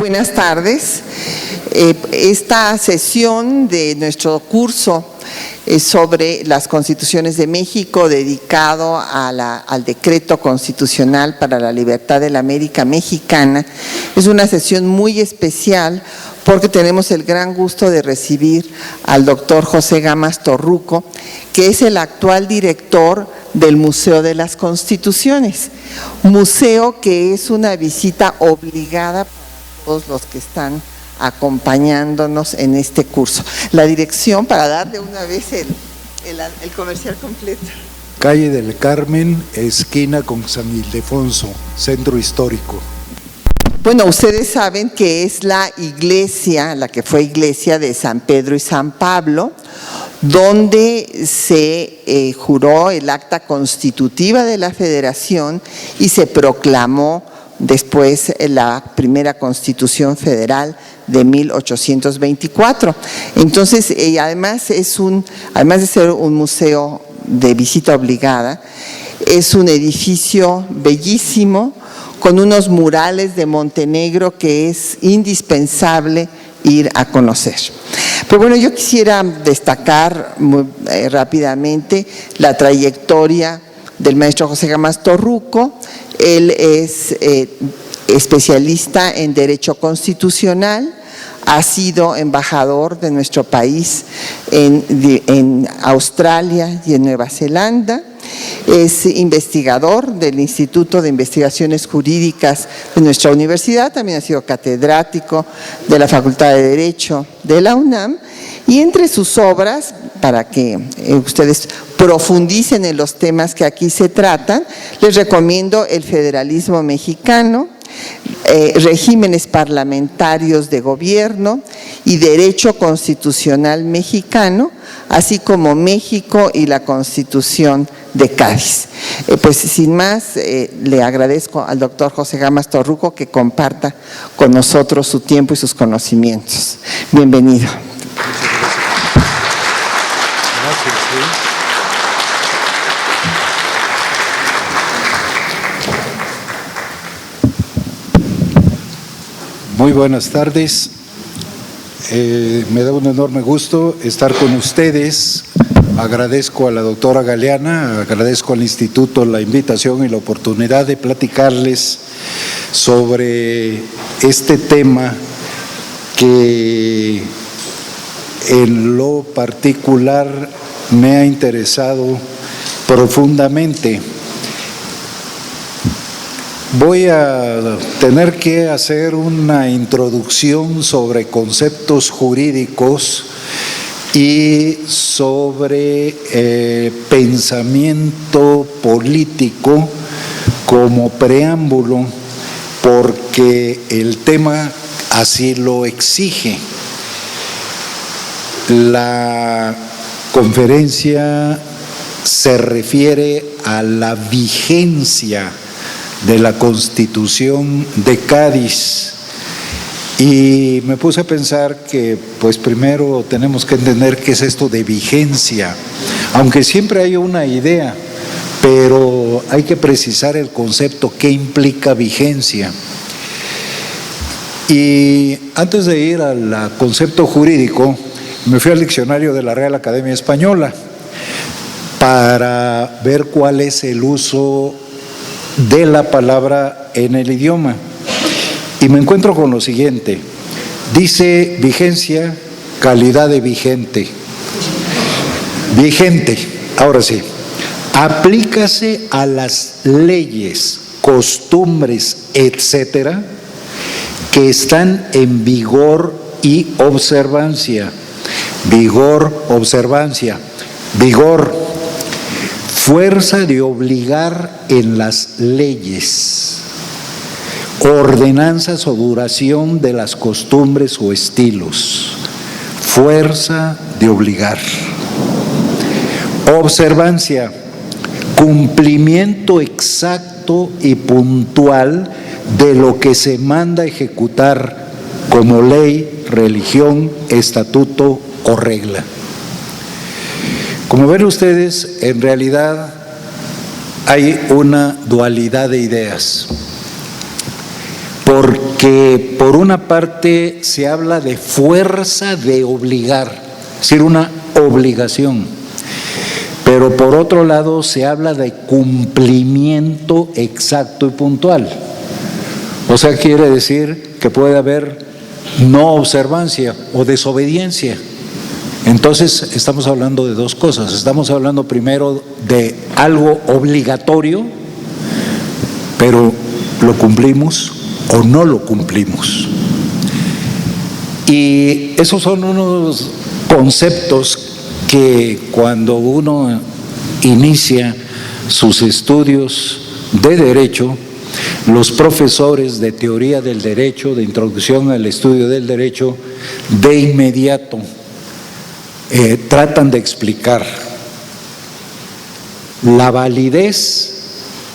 Buenas tardes. Esta sesión de nuestro curso sobre las constituciones de México, dedicado al decreto constitucional para la libertad de la América Mexicana, es una sesión muy especial porque tenemos el gran gusto de recibir al doctor José Gamas Torruco, que es el actual director del Museo de las Constituciones, museo que es una visita obligada para todos los que están acompañándonos en este curso. La dirección, para darle una vez el comercial completo. Calle del Carmen, esquina con San Ildefonso, centro histórico. Bueno, ustedes saben que es la iglesia, la que fue iglesia de San Pedro y San Pablo, donde se juró el acta constitutiva de la Federación y se proclamó después la primera Constitución Federal de 1824. Entonces, además de ser un museo de visita obligada, es un edificio bellísimo con unos murales de Montenegro que es indispensable ir a conocer. Pero bueno, yo quisiera destacar muy rápidamente la trayectoria del maestro José Gamas Torruco. Él es especialista en Derecho Constitucional, ha sido embajador de nuestro país en Australia y en Nueva Zelanda, es investigador del Instituto de Investigaciones Jurídicas de nuestra universidad, también ha sido catedrático de la Facultad de Derecho de la UNAM, y entre sus obras, para que ustedes profundicen en los temas que aquí se tratan, les recomiendo El Federalismo Mexicano, Regímenes Parlamentarios de Gobierno y Derecho Constitucional Mexicano, así como México y la Constitución de Cádiz. Pues sin más, le agradezco al doctor José Gamas Torruco que comparta con nosotros su tiempo y sus conocimientos. Bienvenido. Gracias. Muy buenas tardes. Me da un enorme gusto estar con ustedes. Agradezco a la doctora Galeana, agradezco al Instituto la invitación y la oportunidad de platicarles sobre este tema que en lo particular me ha interesado profundamente. Voy a tener que hacer una introducción sobre conceptos jurídicos y sobre pensamiento político como preámbulo, porque el tema así lo exige. La conferencia se refiere a la vigencia de la Constitución de Cádiz y me puse a pensar que pues primero tenemos que entender qué es esto de vigencia, aunque siempre hay una idea, pero hay que precisar el concepto, qué implica vigencia. Y antes de ir al concepto jurídico, me fui al diccionario de la Real Academia Española para ver cuál es el uso de la palabra en el idioma. Y me encuentro con lo siguiente. Dice vigencia, calidad de vigente. Vigente, ahora sí, aplícase a las leyes, costumbres, etcétera, que están en vigor y observancia. Vigor, observancia. Vigor, fuerza de obligar en las leyes, ordenanzas o duración de las costumbres o estilos, fuerza de obligar. Observancia, cumplimiento exacto y puntual de lo que se manda ejecutar como ley, religión, estatuto o regla. Como ven ustedes, en realidad hay una dualidad de ideas. porque que por una parte se habla de fuerza de obligar, es decir, una obligación, pero por otro lado se habla de cumplimiento exacto y puntual. O sea, quiere decir que puede haber no observancia o desobediencia. Entonces estamos hablando de dos cosas. Estamos hablando primero de algo obligatorio, pero ¿lo cumplimos o no lo cumplimos? Y esos son unos conceptos que cuando uno inicia sus estudios de derecho, los profesores de teoría del derecho, de introducción al estudio del derecho, de inmediato tratan de explicar. La validez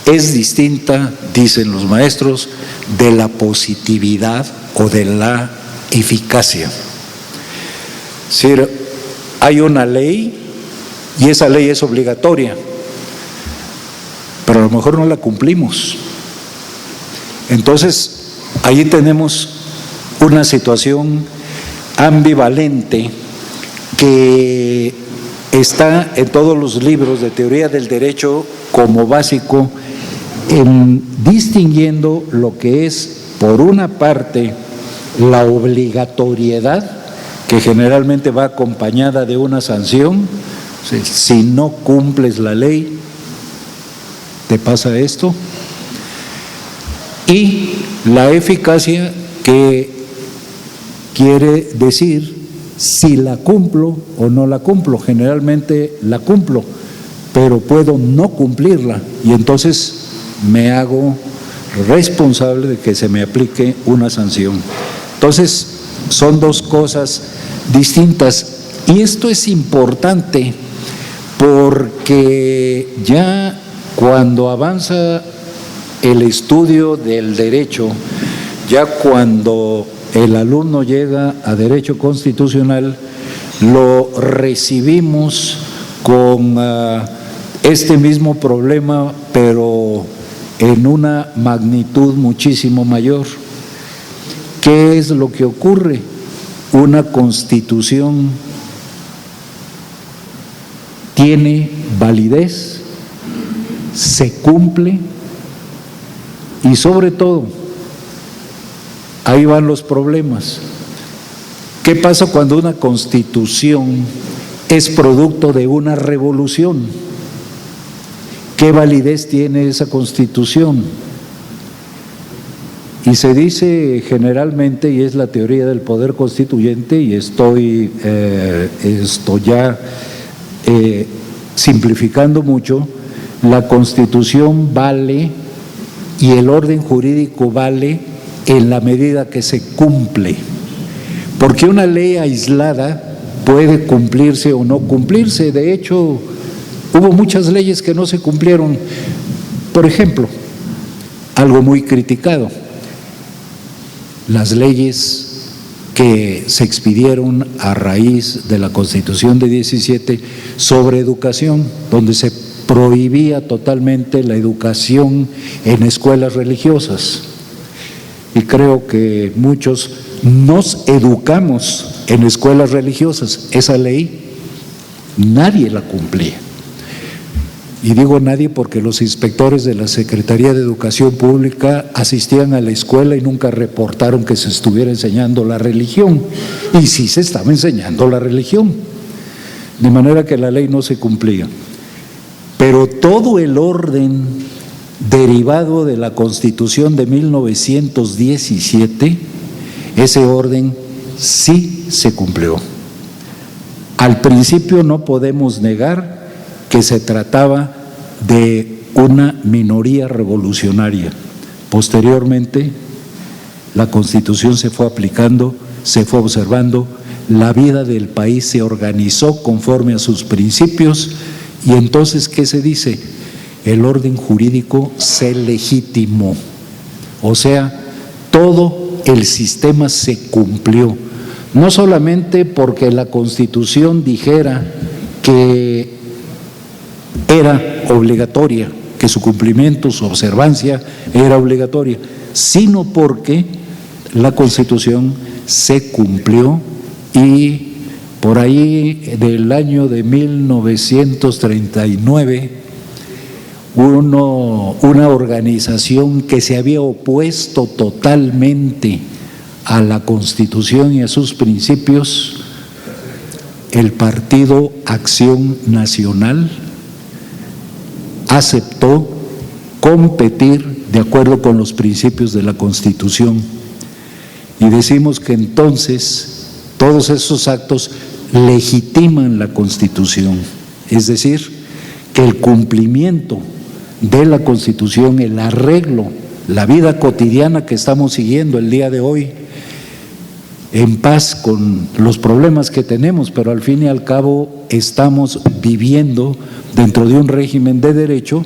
es distinta, dicen los maestros, de la positividad o de la eficacia. Es decir, hay una ley y esa ley es obligatoria, pero a lo mejor no la cumplimos. Entonces, ahí tenemos una situación ambivalente que está en todos los libros de teoría del derecho como básico en distinguiendo lo que es, por una parte, la obligatoriedad, que generalmente va acompañada de una sanción. Si no cumples la ley, te pasa esto. Y la eficacia, que quiere decir si la cumplo o no la cumplo. Generalmente la cumplo, pero puedo no cumplirla y entonces me hago responsable de que se me aplique una sanción. Entonces, son dos cosas distintas. Y esto es importante porque ya cuando avanza el estudio del derecho, ya cuando el alumno llega a derecho constitucional, lo recibimos con este mismo problema, pero en una magnitud muchísimo mayor. ¿Qué es lo que ocurre? Una constitución tiene validez, se cumple y sobre todo, ahí van los problemas. ¿Qué pasa cuando una constitución es producto de una revolución? ¿Qué validez tiene esa constitución? Y se dice generalmente, y es la teoría del poder constituyente, y estoy simplificando mucho, la Constitución vale y el orden jurídico vale en la medida que se cumple. Porque una ley aislada puede cumplirse o no cumplirse. De hecho, hubo muchas leyes que no se cumplieron. Por ejemplo, algo muy criticado, las leyes que se expidieron a raíz de la Constitución de 17 sobre educación, donde se prohibía totalmente la educación en escuelas religiosas. Y creo que muchos nos educamos en escuelas religiosas. Esa ley nadie la cumplía. Y digo nadie porque los inspectores de la Secretaría de Educación Pública asistían a la escuela y nunca reportaron que se estuviera enseñando la religión. Y sí se estaba enseñando la religión. De manera que la ley no se cumplía. Pero todo el orden derivado de la Constitución de 1917, ese orden sí se cumplió. Al principio no podemos negar que se trataba de una minoría revolucionaria. Posteriormente, la Constitución se fue aplicando, se fue observando, la vida del país se organizó conforme a sus principios y entonces, ¿qué se dice? El orden jurídico se legitimó. O sea, todo el sistema se cumplió. No solamente porque la Constitución dijera que era obligatoria, que su cumplimiento, su observancia era obligatoria, sino porque la Constitución se cumplió y por ahí del año de 1939, una organización que se había opuesto totalmente a la Constitución y a sus principios, el Partido Acción Nacional, aceptó competir de acuerdo con los principios de la Constitución. Y decimos que entonces todos esos actos legitiman la Constitución, es decir, que el cumplimiento de la Constitución, el arreglo, la vida cotidiana que estamos siguiendo el día de hoy, en paz con los problemas que tenemos, pero al fin y al cabo estamos viviendo dentro de un régimen de derecho,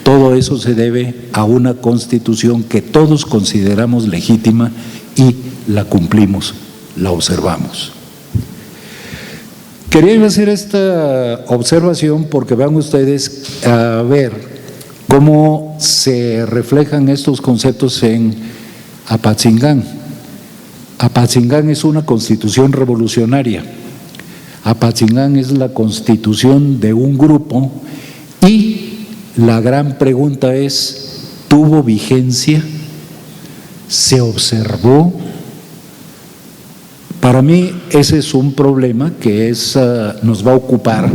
todo eso se debe a una Constitución que todos consideramos legítima y la cumplimos, la observamos. Quería hacer esta observación porque van ustedes a ver cómo se reflejan estos conceptos en Apatzingán. Apatzingán es una constitución revolucionaria. Apatzingán es la constitución de un grupo y la gran pregunta es, ¿tuvo vigencia? ¿Se observó? Para mí ese es un problema que nos va a ocupar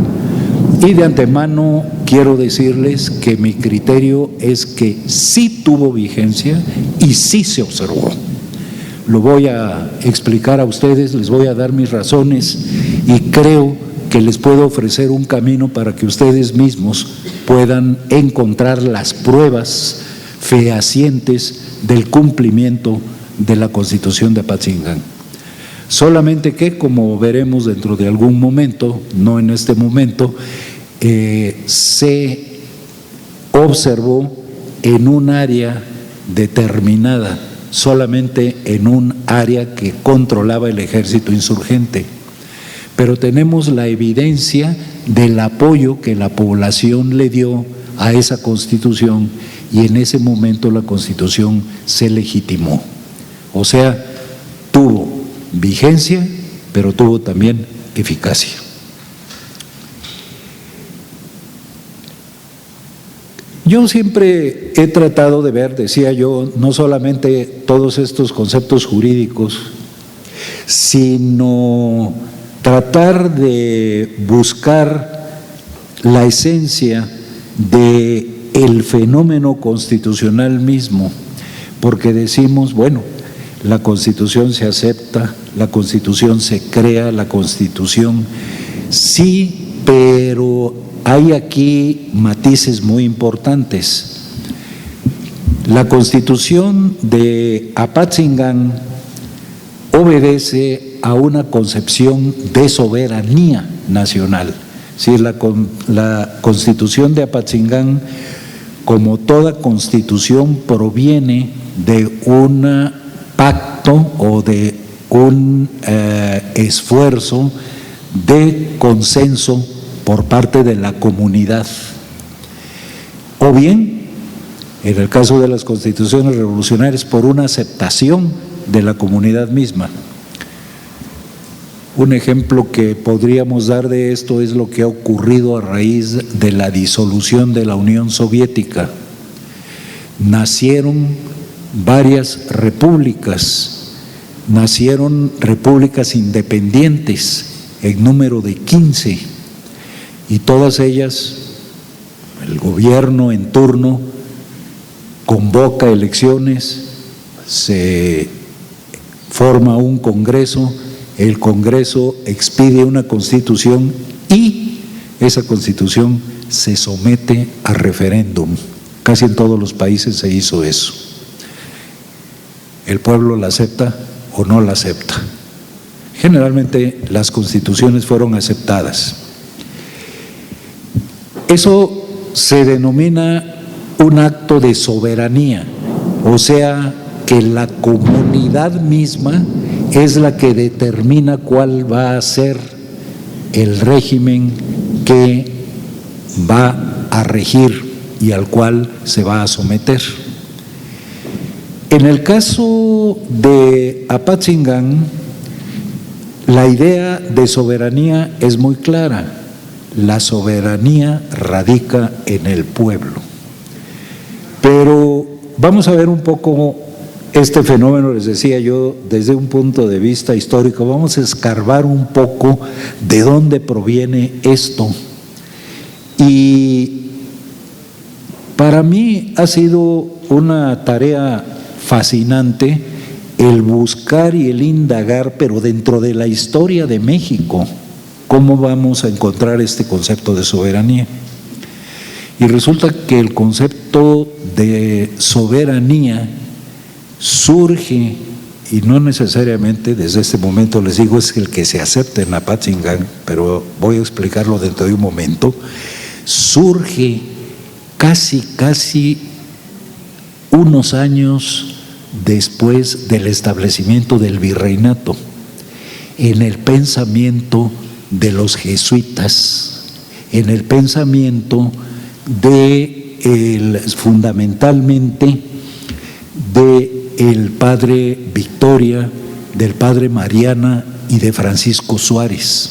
y de antemano quiero decirles que mi criterio es que sí tuvo vigencia y sí se observó. Lo voy a explicar a ustedes, les voy a dar mis razones y creo que les puedo ofrecer un camino para que ustedes mismos puedan encontrar las pruebas fehacientes del cumplimiento de la Constitución de Apatzingán. Solamente que, como veremos dentro de algún momento, no en este momento, se observó en un área determinada, solamente en un área que controlaba el ejército insurgente. Pero tenemos la evidencia del apoyo que la población le dio a esa Constitución y en ese momento la Constitución se legitimó. O sea, tuvo vigencia, pero tuvo también eficacia. Yo siempre he tratado de ver, decía yo, no solamente todos estos conceptos jurídicos, sino tratar de buscar la esencia del fenómeno constitucional mismo, porque decimos, bueno, la Constitución se acepta, la Constitución se crea, la Constitución sí, pero hay aquí matices muy importantes. La Constitución de Apatzingán obedece a una concepción de soberanía nacional. Sí, la Constitución de Apatzingán, como toda constitución, proviene de un pacto o de un esfuerzo de consenso por parte de la comunidad. O bien, en el caso de las constituciones revolucionarias, por una aceptación de la comunidad misma. Un ejemplo que podríamos dar de esto es lo que ha ocurrido a raíz de la disolución de la Unión Soviética. Nacieron varias repúblicas, nacieron repúblicas independientes en número de 15 y todas ellas, el gobierno en turno convoca elecciones, se forma un congreso, el Congreso expide una constitución y esa constitución se somete a referéndum. Casi en todos los países se hizo eso. El pueblo la acepta o no la acepta. Generalmente las constituciones fueron aceptadas. Eso se denomina un acto de soberanía, o sea que la comunidad misma es la que determina cuál va a ser el régimen que va a regir y al cual se va a someter. En el caso de Apatzingán, la idea de soberanía es muy clara. La soberanía radica en el pueblo. Pero vamos a ver un poco este fenómeno, les decía yo, desde un punto de vista histórico. Vamos a escarbar un poco de dónde proviene esto. Y para mí ha sido una tarea fascinante el buscar y el indagar, pero dentro de la historia de México, cómo vamos a encontrar este concepto de soberanía. Y resulta que el concepto de soberanía surge, y no necesariamente desde este momento, les digo, es el que se acepta en Apatzingán, pero voy a explicarlo dentro de un momento, surge casi unos años después del establecimiento del virreinato, en el pensamiento de los jesuitas, en el pensamiento fundamentalmente del padre Victoria, del padre Mariana y de Francisco Suárez.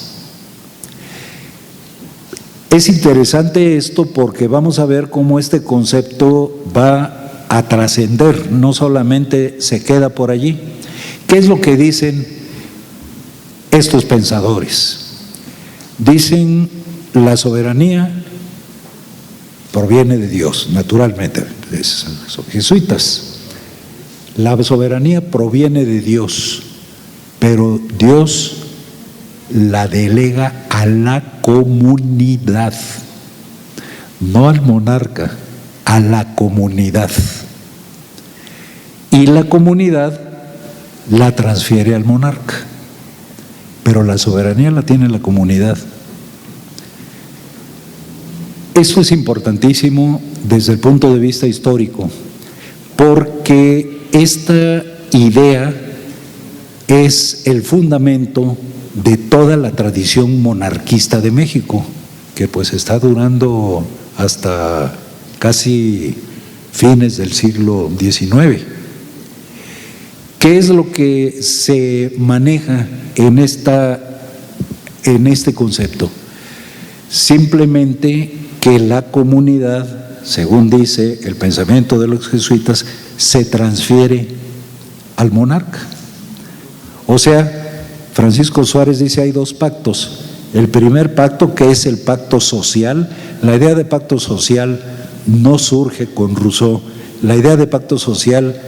Es interesante esto porque vamos a ver cómo este concepto va a trascender, no solamente se queda por allí. ¿Qué es lo que dicen estos pensadores? Dicen, la soberanía proviene de Dios, naturalmente, son jesuitas. La soberanía proviene de Dios, pero Dios la delega a la comunidad, no al monarca, a la comunidad. Y la comunidad la transfiere al monarca, pero la soberanía la tiene la comunidad. Esto es importantísimo desde el punto de vista histórico, porque esta idea es el fundamento de toda la tradición monarquista de México, que pues está durando hasta casi fines del siglo XIX. ¿Qué es lo que se maneja en este concepto? Simplemente que la comunidad, según dice el pensamiento de los jesuitas, se transfiere al monarca. O sea, Francisco Suárez dice hay dos pactos. El primer pacto, que es el pacto social. La idea de pacto social no surge con Rousseau. La idea de pacto social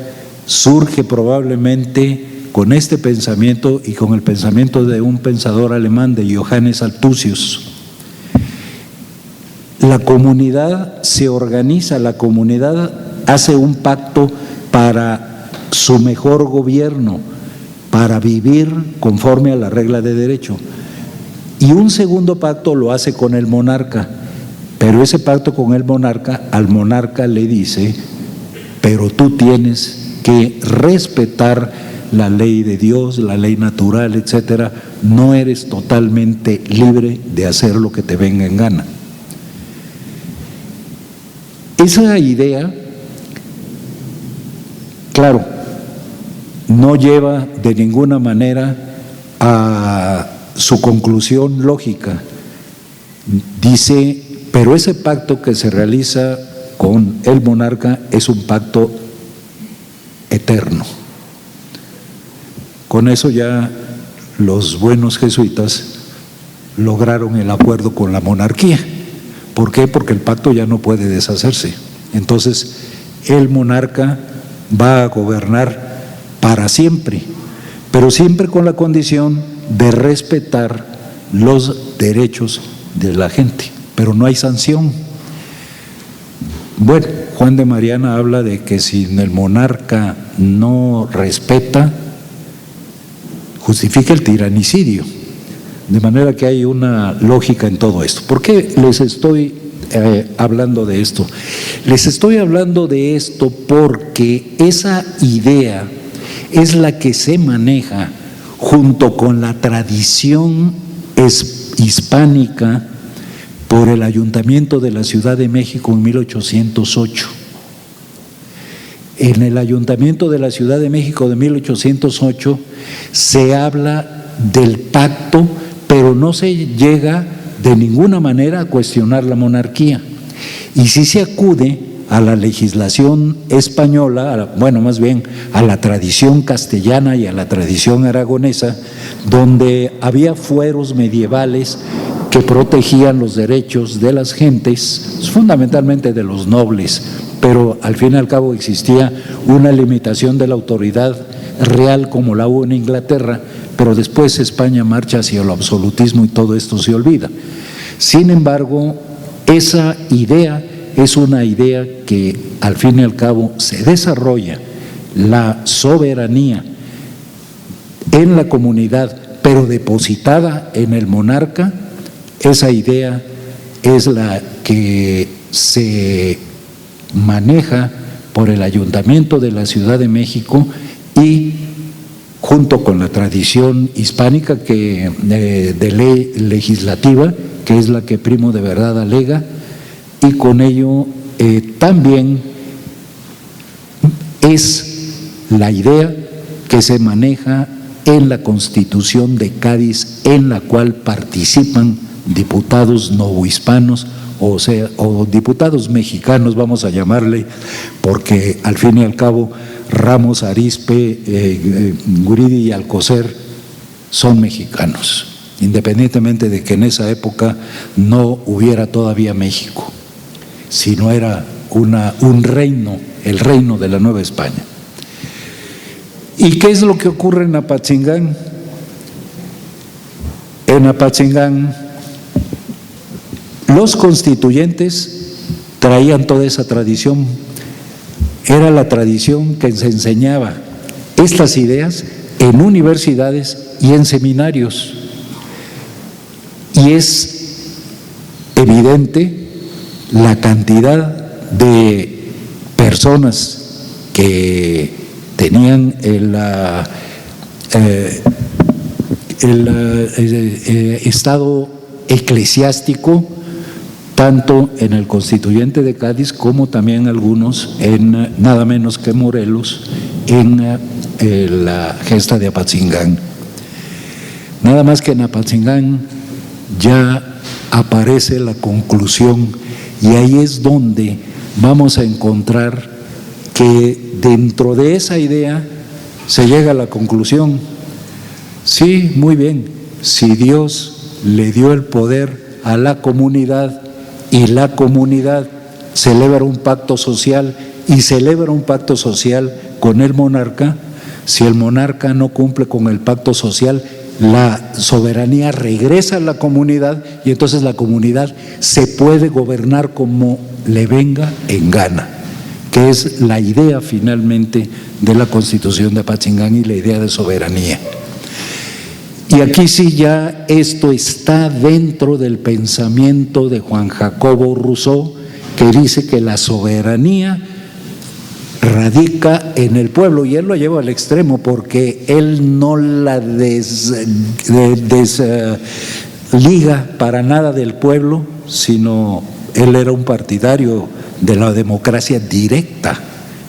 surge probablemente con este pensamiento y con el pensamiento de un pensador alemán, de Johannes Althusius. La comunidad se organiza, la comunidad hace un pacto para su mejor gobierno, para vivir conforme a la regla de derecho. Y un segundo pacto lo hace con el monarca, pero ese pacto con el monarca, al monarca le dice, pero tú tienes que respetar la ley de Dios, la ley natural, etcétera. No eres totalmente libre de hacer lo que te venga en gana. Esa idea, claro, no lleva de ninguna manera a su conclusión lógica. Dice, pero ese pacto que se realiza con el monarca es un pacto eterno. Con eso ya los buenos jesuitas lograron el acuerdo con la monarquía. ¿Por qué? Porque el pacto ya no puede deshacerse. Entonces, el monarca va a gobernar para siempre, pero siempre con la condición de respetar los derechos de la gente, pero no hay sanción. Bueno, Juan de Mariana habla de que si el monarca no respeta, justifica el tiranicidio. De manera que hay una lógica en todo esto. ¿Por qué les estoy hablando de esto? Les estoy hablando de esto porque esa idea es la que se maneja junto con la tradición hispánica por el Ayuntamiento de la Ciudad de México en 1808. En el Ayuntamiento de la Ciudad de México de 1808 se habla del pacto, pero no se llega de ninguna manera a cuestionar la monarquía. Y sí se acude a la legislación española, más bien a la tradición castellana y a la tradición aragonesa, donde había fueros medievales que protegían los derechos de las gentes, fundamentalmente de los nobles, pero al fin y al cabo existía una limitación de la autoridad real como la hubo en Inglaterra, pero después España marcha hacia el absolutismo y todo esto se olvida. Sin embargo, esa idea es una idea que al fin y al cabo se desarrolla, la soberanía en la comunidad, pero depositada en el monarca. Esa idea es la que se maneja por el Ayuntamiento de la Ciudad de México y junto con la tradición hispánica de ley legislativa, que es la que Primo de Verdad alega, y con ello también es la idea que se maneja en la Constitución de Cádiz, en la cual participan diputados novohispanos, o diputados mexicanos, vamos a llamarle, porque al fin y al cabo Ramos, Arizpe, Guridi y Alcocer son mexicanos, independientemente de que en esa época no hubiera todavía México, sino era un reino, el reino de la Nueva España. ¿Y qué es lo que ocurre en Apatzingán? En Apatzingán los constituyentes traían toda esa tradición, era la tradición que se enseñaba estas ideas en universidades y en seminarios. Y es evidente la cantidad de personas que tenían el estado eclesiástico, tanto en el Constituyente de Cádiz como también algunos en nada menos que Morelos, en la gesta de Apatzingán. Nada más que en Apatzingán ya aparece la conclusión, y ahí es donde vamos a encontrar que dentro de esa idea se llega a la conclusión: sí, muy bien, si Dios le dio el poder a la comunidad y la comunidad celebra un pacto social y celebra un pacto social con el monarca, si el monarca no cumple con el pacto social, la soberanía regresa a la comunidad y entonces la comunidad se puede gobernar como le venga en gana, que es la idea finalmente de la Constitución de Apatzingán y la idea de soberanía. Y aquí sí ya esto está dentro del pensamiento de Juan Jacobo Rousseau, que dice que la soberanía radica en el pueblo, y él lo lleva al extremo porque él no la desliga para nada del pueblo, sino él era un partidario de la democracia directa,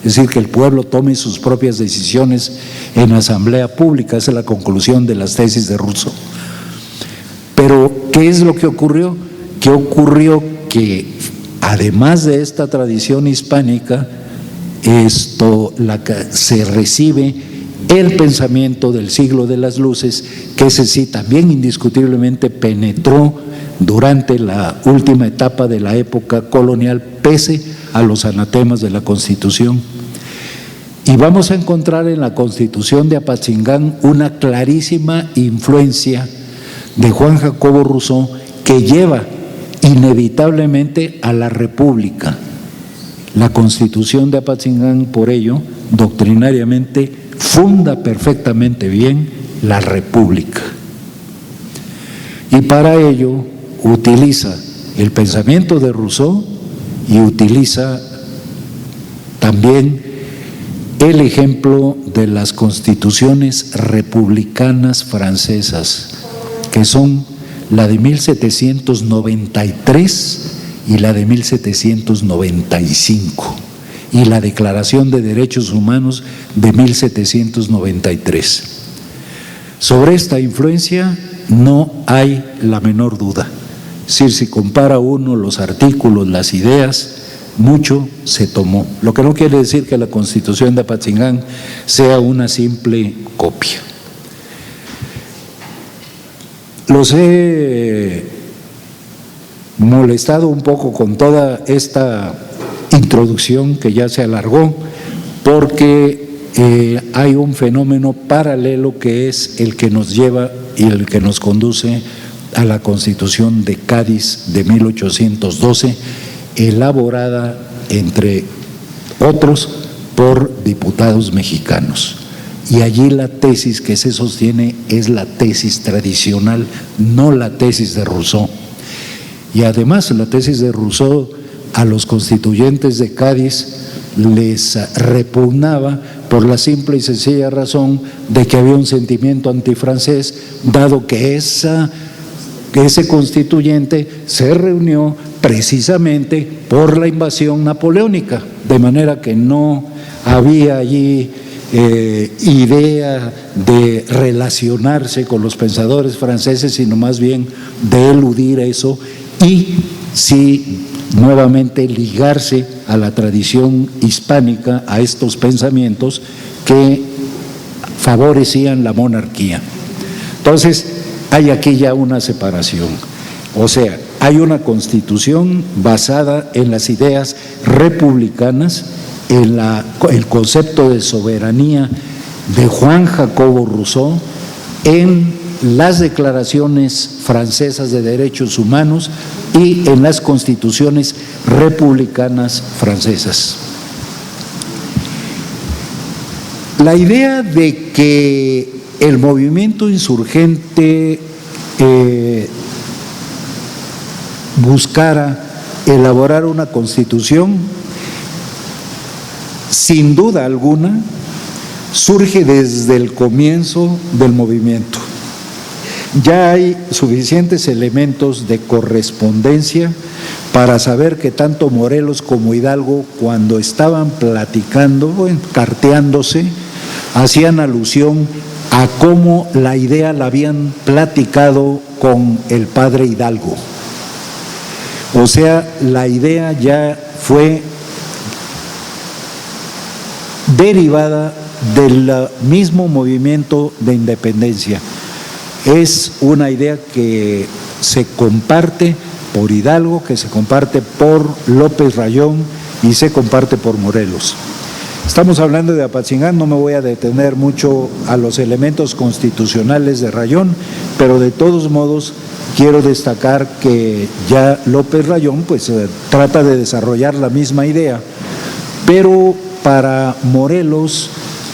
es decir, que el pueblo tome sus propias decisiones en asamblea pública. Esa es la conclusión de las tesis de Rousseau. Pero, ¿qué es lo que ocurrió? ¿Qué ocurrió? Que además de esta tradición hispánica, se recibe el pensamiento del siglo de las luces, que ese sí también indiscutiblemente penetró durante la última etapa de la época colonial, pese a los anatemas de la Constitución. Y vamos a encontrar en la Constitución de Apatzingán una clarísima influencia de Juan Jacobo Rousseau, que lleva inevitablemente a la República. La Constitución de Apatzingán, por ello, doctrinariamente funda perfectamente bien la República. Y para ello utiliza el pensamiento de Rousseau y utiliza también el ejemplo de las constituciones republicanas francesas, que son la de 1793 y la de 1795, y la Declaración de Derechos Humanos de 1793. Sobre esta influencia no hay la menor duda. Es decir, si compara uno los artículos, las ideas, mucho se tomó. Lo que no quiere decir que la Constitución de Apatzingán sea una simple copia. Los he molestado un poco con toda esta introducción que ya se alargó, porque hay un fenómeno paralelo que es el que nos lleva y el que nos conduce a la Constitución de Cádiz de 1812, elaborada, entre otros, por diputados mexicanos. Y allí la tesis que se sostiene es la tesis tradicional, no la tesis de Rousseau. Y además la tesis de Rousseau a los constituyentes de Cádiz les repugnaba por la simple y sencilla razón de que había un sentimiento antifrancés, dado que ese constituyente se reunió precisamente por la invasión napoleónica, de manera que no había allí idea de relacionarse con los pensadores franceses, sino más bien de eludir eso y sí nuevamente ligarse a la tradición hispánica, a estos pensamientos que favorecían la monarquía. Entonces, hay aquí ya una separación, o sea, hay una constitución basada en las ideas republicanas, en el concepto de soberanía de Juan Jacobo Rousseau, en las declaraciones francesas de derechos humanos y en las constituciones republicanas francesas. La idea de que el movimiento insurgente buscara elaborar una constitución, sin duda alguna, surge desde el comienzo del movimiento. Ya hay suficientes elementos de correspondencia para saber que tanto Morelos como Hidalgo, cuando estaban platicando, carteándose, hacían alusión a cómo la idea la habían platicado con el padre Hidalgo. O sea, la idea ya fue derivada del mismo movimiento de independencia. Es una idea que se comparte por Hidalgo, que se comparte por López Rayón y se comparte por Morelos. Estamos hablando de Apatzingán, no me voy a detener mucho a los elementos constitucionales de Rayón, pero de todos modos quiero destacar que ya López Rayón pues trata de desarrollar la misma idea, pero para Morelos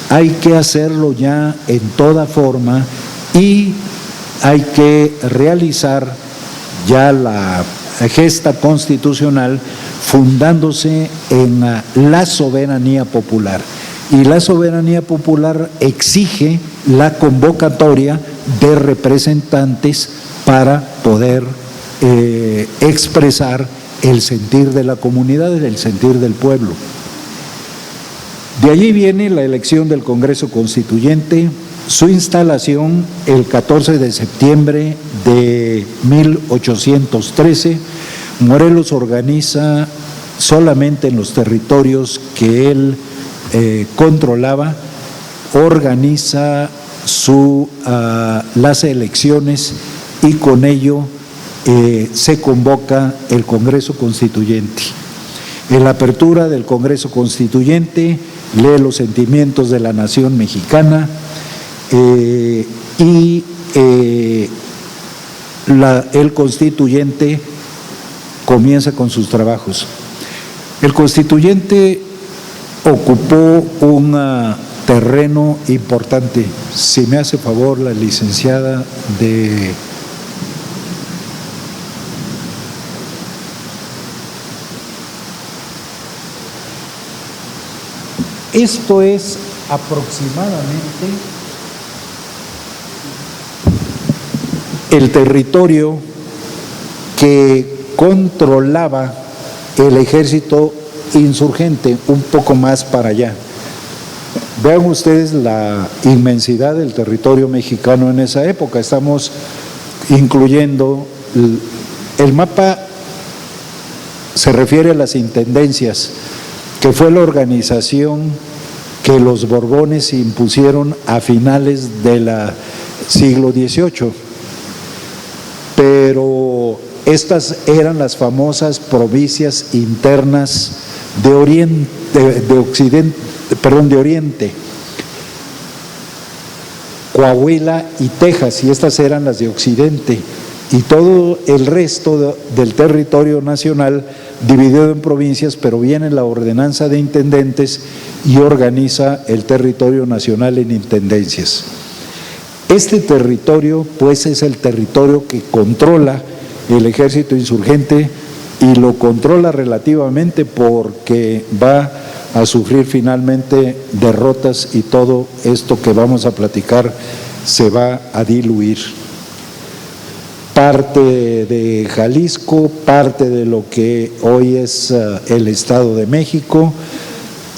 hay que hacerlo ya en toda forma y hay que realizar ya la gesta constitucional fundándose en la soberanía popular. Y la soberanía popular exige la convocatoria de representantes para poder expresar el sentir de la comunidad, el sentir del pueblo. De allí viene la elección del Congreso Constituyente, su instalación el 14 de septiembre de 1813. Morelos organiza solamente en los territorios que él controlaba, organiza las elecciones y con ello se convoca el Congreso Constituyente. En la apertura del Congreso Constituyente lee los sentimientos de la nación mexicana y el constituyente comienza con sus trabajos. El constituyente ocupó un terreno importante. Si me hace favor la licenciada de... Esto es aproximadamente el territorio que controlaba el ejército insurgente, un poco más para allá. Vean ustedes la inmensidad del territorio mexicano en esa época. Estamos incluyendo, el mapa se refiere a las intendencias, que fue la organización que los Borbones impusieron a finales del siglo XVIII. Pero estas eran las famosas provincias internas de Oriente, Coahuila y Texas, y estas eran las de Occidente, y todo el resto del territorio nacional dividido en provincias, pero viene la ordenanza de intendentes y organiza el territorio nacional en intendencias. Este territorio, pues, es el territorio que controla el ejército insurgente, y lo controla relativamente porque va a sufrir finalmente derrotas, y todo esto que vamos a platicar se va a diluir. Parte de Jalisco, parte de lo que hoy es el Estado de México,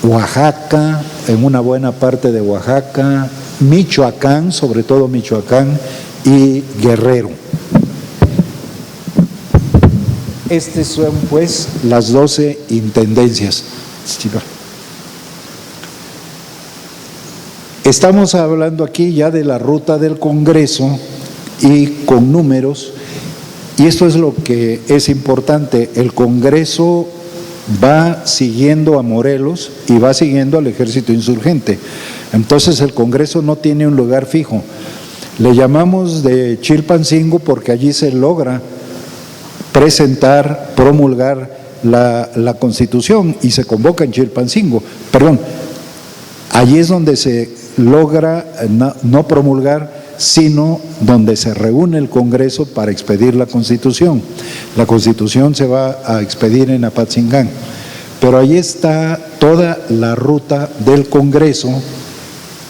Oaxaca, en una buena parte de Oaxaca, Michoacán, sobre todo Michoacán, y Guerrero. Estas son, pues, las 12 intendencias. Estamos hablando aquí ya de la ruta del Congreso y con números, y esto es lo que es importante. El Congreso va siguiendo a Morelos y va siguiendo al ejército insurgente. Entonces el Congreso no tiene un lugar fijo. Le llamamos de Chilpancingo porque allí se logra presentar, promulgar la Constitución, y se convoca en Chilpancingo. Allí es donde se logra no promulgar, sino donde se reúne el Congreso para expedir la Constitución. La Constitución se va a expedir en Apatzingán, pero ahí está toda la ruta del Congreso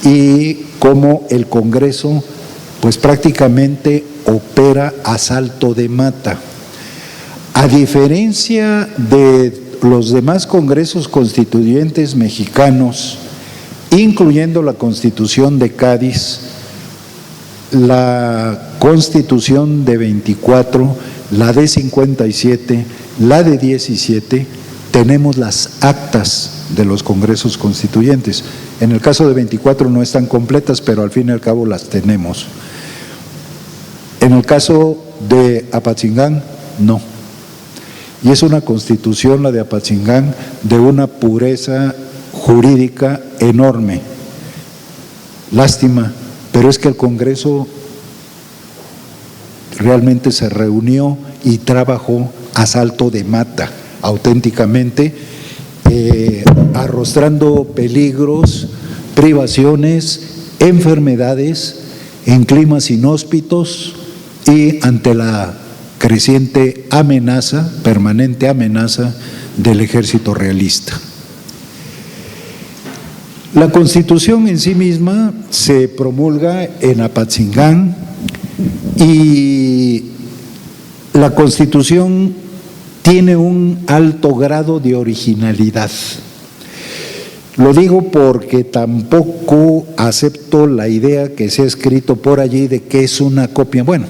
y cómo el Congreso, pues, prácticamente opera a salto de mata. A diferencia de los demás congresos constituyentes mexicanos, incluyendo la Constitución de Cádiz, la Constitución de 24, la de 57, la de 17, tenemos las actas de los congresos constituyentes. En el caso de 24 no están completas, pero al fin y al cabo las tenemos. En el caso de Apatzingán, no. Y es una constitución, la de Apatzingán, de una pureza jurídica enorme. Lástima, pero es que el Congreso realmente se reunió y trabajó a salto de mata, auténticamente, arrostrando peligros, privaciones, enfermedades en climas inhóspitos y ante la creciente amenaza, permanente amenaza del ejército realista. La Constitución en sí misma se promulga en Apatzingán, y la Constitución tiene un alto grado de originalidad. Lo digo porque tampoco acepto la idea que se ha escrito por allí de que es una copia. Bueno,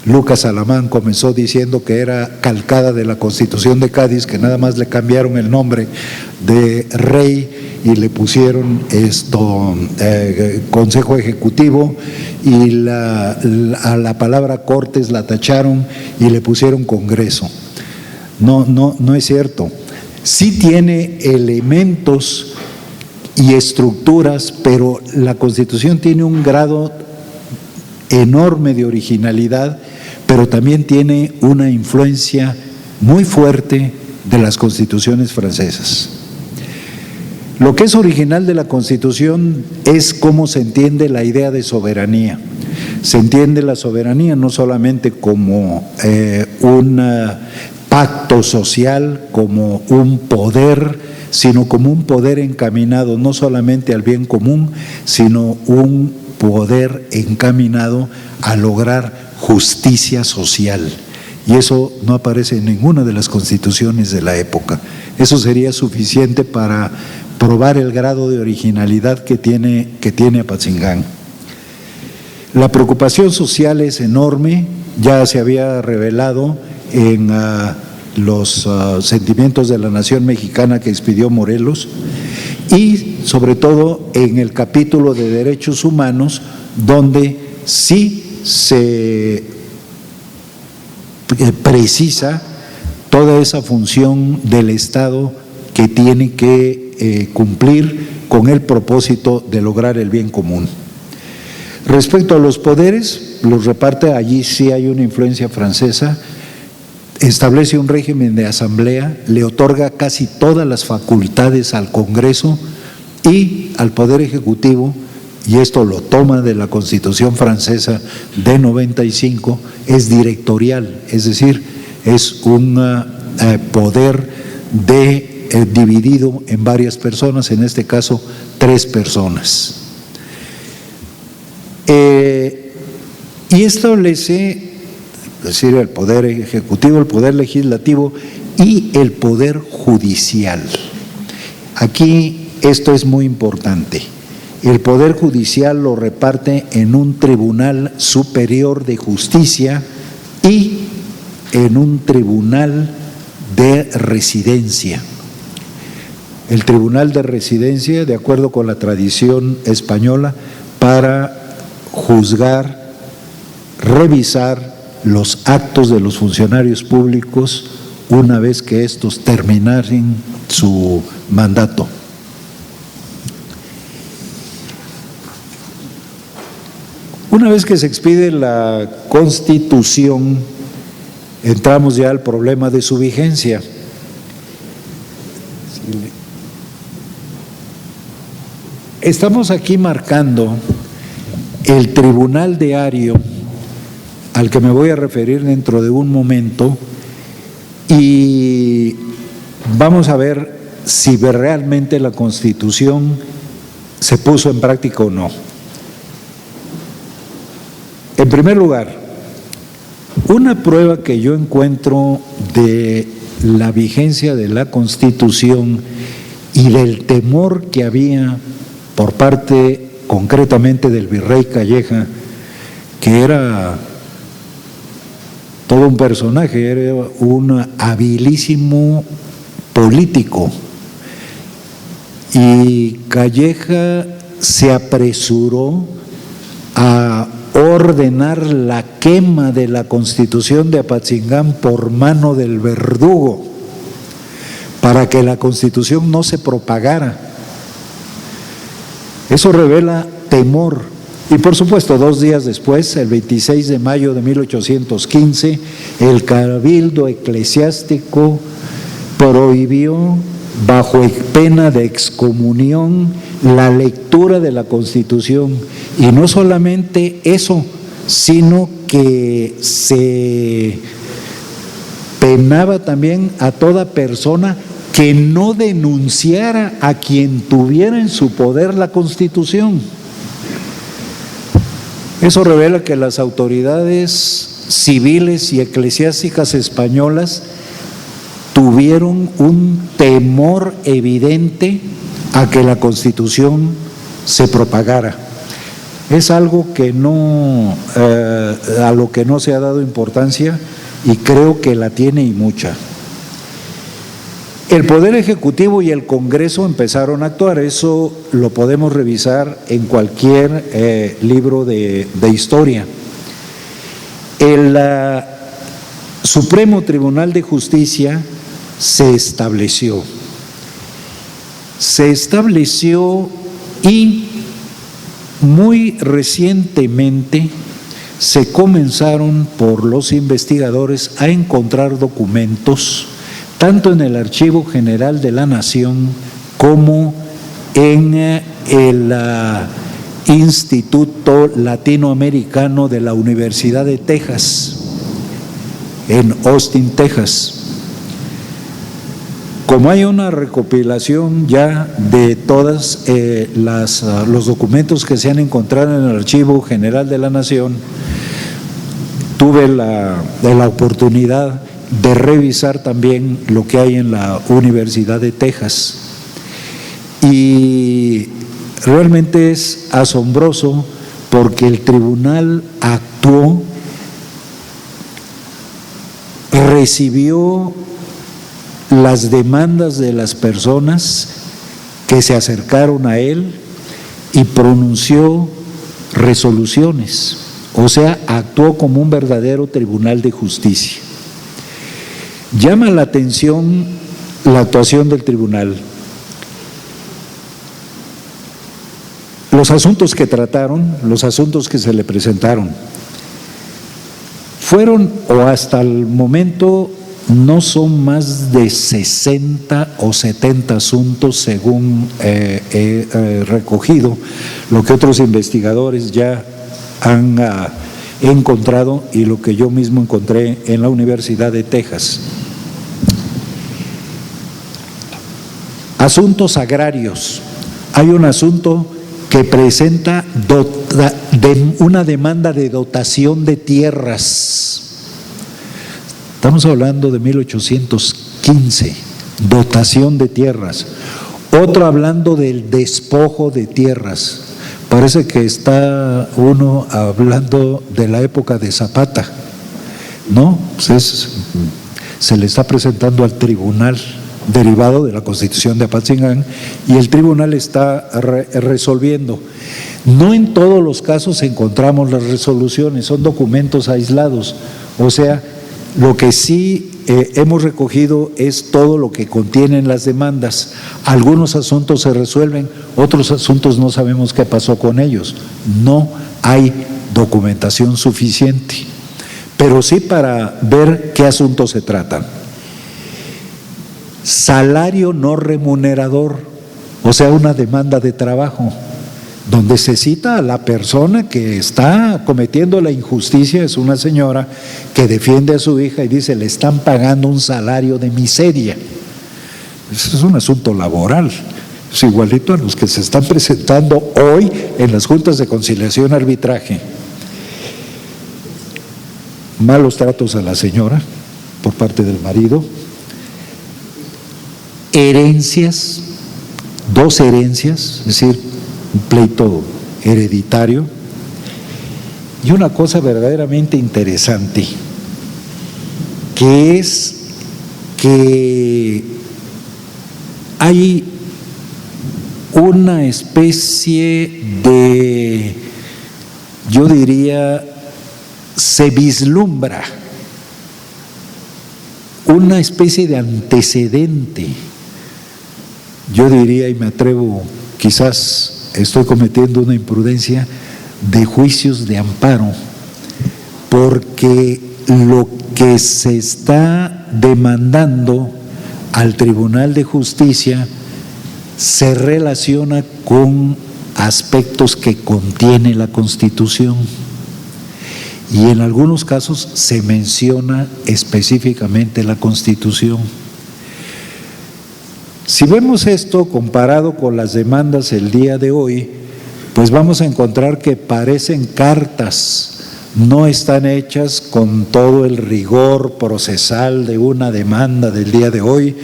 Lucas Alamán comenzó diciendo que era calcada de la Constitución de Cádiz, que nada más le cambiaron el nombre de rey y le pusieron Consejo Ejecutivo, y a la palabra Cortes la tacharon y le pusieron Congreso. No es cierto. Sí tiene elementos y estructuras, pero la Constitución tiene un grado enorme de originalidad, pero también tiene una influencia muy fuerte de las constituciones francesas. Lo que es original de la Constitución es cómo se entiende la idea de soberanía. Se entiende la soberanía no solamente como un pacto social, como un poder, sino como un poder encaminado no solamente al bien común, sino un poder encaminado a lograr justicia social. y eso no aparece en ninguna de las constituciones de la época. Eso sería suficiente para probar el grado de originalidad que tiene Apatzingán. La preocupación social es enorme, ya se había revelado en los sentimientos de la nación mexicana que expidió Morelos, y sobre todo en el capítulo de derechos humanos, donde sí se precisa toda esa función del Estado que tiene que cumplir con el propósito de lograr el bien común. Respecto a los poderes, los reparte, allí sí hay una influencia francesa, establece un régimen de asamblea, le otorga casi todas las facultades al Congreso y al Poder Ejecutivo, y esto lo toma de la Constitución francesa de 95, es directorial, es decir, es un poder dividido en varias personas, en este caso 3 personas. Y establece, es decir, el Poder Ejecutivo, el Poder Legislativo y el Poder Judicial. Aquí esto es muy importante. El Poder Judicial lo reparte en un Tribunal Superior de Justicia y en un Tribunal de Residencia. El Tribunal de Residencia, de acuerdo con la tradición española, para juzgar, revisar los actos de los funcionarios públicos una vez que estos terminasen su mandato. Una vez que se expide la Constitución, entramos ya al problema de su vigencia. Estamos aquí marcando el Tribunal de Ario, al que me voy a referir dentro de un momento, y vamos a ver si realmente la Constitución se puso en práctica o no. En primer lugar, una prueba que yo encuentro de la vigencia de la Constitución y del temor que había por parte concretamente del virrey Calleja, que era todo un personaje, era un habilísimo político, y Calleja se apresuró a ordenar la quema de la Constitución de Apatzingán por mano del verdugo, para que la Constitución no se propagara. Eso revela temor. Y por supuesto, 2 días después, el 26 de mayo de 1815, el Cabildo Eclesiástico prohibió, bajo pena de excomunión, la lectura de la Constitución. Y no solamente eso, sino que se penaba también a toda persona que no denunciara a quien tuviera en su poder la Constitución. Eso revela que las autoridades civiles y eclesiásticas españolas tuvieron un temor evidente a que la Constitución se propagara. Es algo que no, a lo que no se ha dado importancia, y creo que la tiene, y mucha. El Poder Ejecutivo y el Congreso empezaron a actuar. Eso lo podemos revisar en cualquier libro de historia. El Supremo Tribunal de Justicia se estableció y muy recientemente se comenzaron por los investigadores a encontrar documentos tanto en el Archivo General de la Nación como en el Instituto Latinoamericano de la Universidad de Texas, en Austin, Texas. Como hay una recopilación ya de todos los documentos que se han encontrado en el Archivo General de la Nación, tuve la oportunidad de revisar también lo que hay en la Universidad de Texas. Y realmente es asombroso porque el tribunal actuó, recibió las demandas de las personas que se acercaron a él y pronunció resoluciones. O sea, actuó como un verdadero tribunal de justicia. Llama la atención la actuación del tribunal. Los asuntos que trataron, los asuntos que se le presentaron, fueron, o hasta el momento, no son más de 60 o 70 asuntos según he recogido, lo que otros investigadores ya han encontrado y lo que yo mismo encontré en la Universidad de Texas. Asuntos agrarios. Hay un asunto que presenta una demanda de dotación de tierras. Estamos hablando de 1815, dotación de tierras. Otro hablando del despojo de tierras. Parece que está uno hablando de la época de Zapata, ¿no? Pues se le está presentando al tribunal derivado de la Constitución de Apatzingán y el tribunal está resolviendo. No en todos los casos encontramos las resoluciones, son documentos aislados, o sea, lo que sí hemos recogido es todo lo que contienen las demandas. Algunos asuntos se resuelven, otros asuntos no sabemos qué pasó con ellos. No hay documentación suficiente, pero sí para ver qué asuntos se tratan. Salario no remunerador, o sea, una demanda de trabajo, donde se cita a la persona que está cometiendo la injusticia. Es una señora que defiende a su hija y dice, le están pagando un salario de miseria. Eso es un asunto laboral, es igualito a los que se están presentando hoy en las juntas de conciliación y arbitraje. Malos tratos a la señora por parte del marido. Herencias, 2 herencias, es decir, un pleito hereditario. Y una cosa verdaderamente interesante, que es que hay una especie de, yo diría, se vislumbra una especie de antecedente. Yo diría, y me atrevo, quizás estoy cometiendo una imprudencia, de juicios de amparo, porque lo que se está demandando al Tribunal de Justicia se relaciona con aspectos que contiene la Constitución y en algunos casos se menciona específicamente la Constitución. Si vemos esto comparado con las demandas el día de hoy, pues vamos a encontrar que parecen cartas, no están hechas con todo el rigor procesal de una demanda del día de hoy,